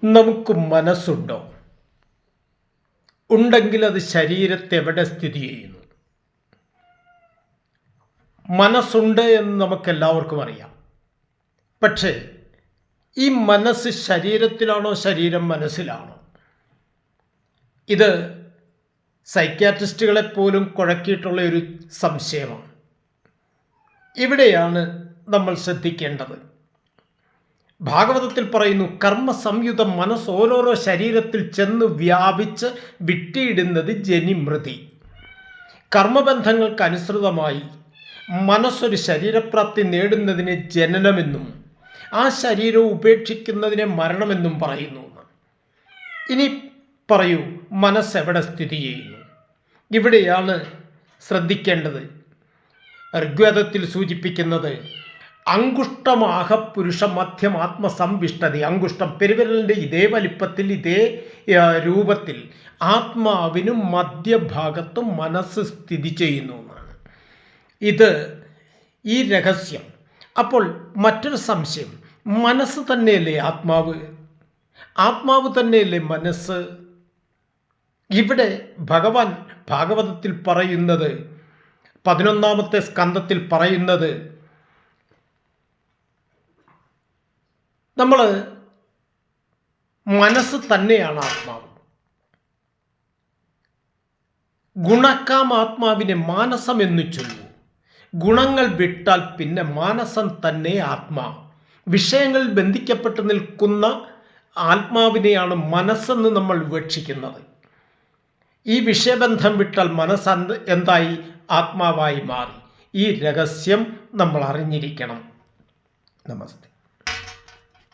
നമുക്ക് മനസ്സുണ്ടോ? ഉണ്ടെങ്കിൽ അത് ശരീരത്തെ എവിടെ സ്ഥിതി ചെയ്യുന്നു? മനസ്സുണ്ട് എന്ന് നമുക്കെല്ലാവർക്കും അറിയാം. പക്ഷേ ഈ മനസ്സ് ശരീരത്തിലാണോ, ശരീരം മനസ്സിലാണോ? ഇത് സൈക്യാട്രിസ്റ്റുകളെ പോലും കുഴക്കിയിട്ടുള്ള ഒരു സംശയമാണ്. ഇവിടെയാണ് നമ്മൾ ശ്രദ്ധിക്കേണ്ടത്. ഭാഗവതത്തിൽ പറയുന്നു, കർമ്മസംയുത മനസ്സ് ഓരോരോ ശരീരത്തിൽ ചെന്ന് വ്യാപിച്ച് വിട്ടിയിടുന്നത് ജനിമൃതി. കർമ്മബന്ധങ്ങൾക്ക് അനുസൃതമായി മനസ്സൊരു ശരീരപ്രാപ്തി നേടുന്നതിനെ ജനനമെന്നും ആ ശരീരവും ഉപേക്ഷിക്കുന്നതിനെ മരണമെന്നും പറയുന്നു. ഇനി പറയൂ, മനസ്സെവിടെ സ്ഥിതി ചെയ്യുന്നു? ഇവിടെയാണ് ശ്രദ്ധിക്കേണ്ടത്. ഋഗ്വേദത്തിൽ സൂചിപ്പിക്കുന്നത് അങ്കുഷ്ടമാഹ പുരുഷ മധ്യമാത്മസംവിഷ്ടത. അങ്കുഷ്ടം പെരുവിരലിൻ്റെ ഇതേ വലിപ്പത്തിൽ, ഇതേ രൂപത്തിൽ ആത്മാവിനും മധ്യഭാഗത്തും മനസ്സ് സ്ഥിതി ചെയ്യുന്നു എന്നാണ് ഇത് ഈ രഹസ്യം. അപ്പോൾ മറ്റൊരു സംശയം, മനസ്സ് തന്നെയല്ലേ ആത്മാവ്? ആത്മാവ് തന്നെയല്ലേ മനസ്സ്? ഇവിടെ ഭഗവാൻ ഭാഗവതത്തിൽ പറയുന്നത്, 11-ാമത്തെ സ്കന്ധത്തിൽ പറയുന്നത്, നമ്മൾ മനസ്സ് തന്നെയാണ് ആത്മാവ്. ഗുണക്കാമാത്മാവിനെ മാനസം എന്ന് ചൊല്ലൂ. ഗുണങ്ങൾ വിട്ടാൽ പിന്നെ മാനസം തന്നെ ആത്മാ. വിഷയങ്ങളിൽ ബന്ധിക്കപ്പെട്ട് നിൽക്കുന്ന ആത്മാവിനെയാണ് മനസ്സെന്ന് നമ്മൾ വിവക്ഷിക്കുന്നത്. ഈ വിഷയബന്ധം വിട്ടാൽ മനസ്സ് എന്തായി? ആത്മാവായി മാറി. ഈ രഹസ്യം നമ്മൾ അറിഞ്ഞിരിക്കണം. നമസ്തേ.